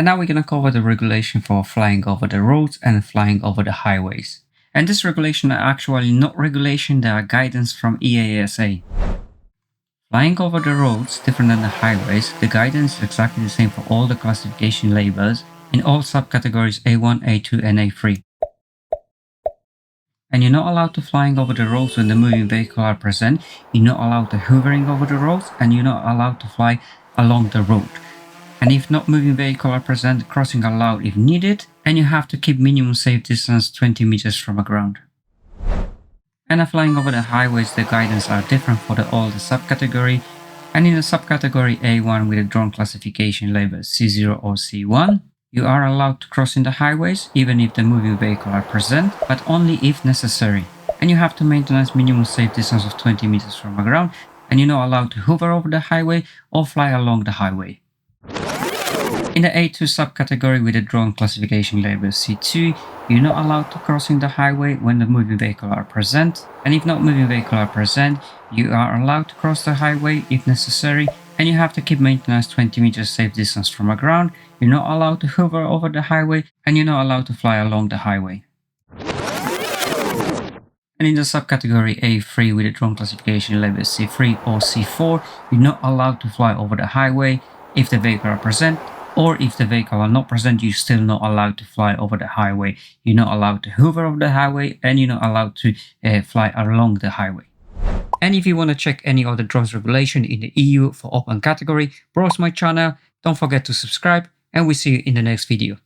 And now we're going to cover the regulation for flying over the roads and flying over the highways. And this regulation are actually not regulation, they are guidance from EASA. Flying over the roads, different than the highways, the guidance is exactly the same for all the classification labels in all subcategories A1, A2 and A3. And you're not allowed to flying over the roads when the moving vehicle are present, you're not allowed to hovering over the roads, and you're not allowed to fly along the road. And if not moving vehicle are present, crossing allowed if needed, and you have to keep minimum safe distance 20 meters from the ground. And flying over the highways, the guidance are different for all the subcategory, and in the subcategory A1 with a drone classification label C0 or C1, you are allowed to cross in the highways even if the moving vehicle are present, but only if necessary. And you have to maintain minimum safe distance of 20 meters from the ground, and you're not allowed to hover over the highway or fly along the highway. In the A2 subcategory with a drone classification label C2, you're not allowed to cross in the highway when the moving vehicle are present, and if not moving vehicle are present, you are allowed to cross the highway if necessary, and you have to keep maintenance 20 meters safe distance from the ground. You're not allowed to hover over the highway, and you're not allowed to fly along the highway. And in the subcategory A3 with a drone classification label C3 or C4, you're not allowed to fly over the highway if the vehicle are present, or if the vehicle are not present, you're still not allowed to fly over the highway. You're not allowed to hover over the highway, and you're not allowed to fly along the highway. And if you want to check any other drones regulation in the EU for open category, browse my channel, don't forget to subscribe, and we'll see you in the next video.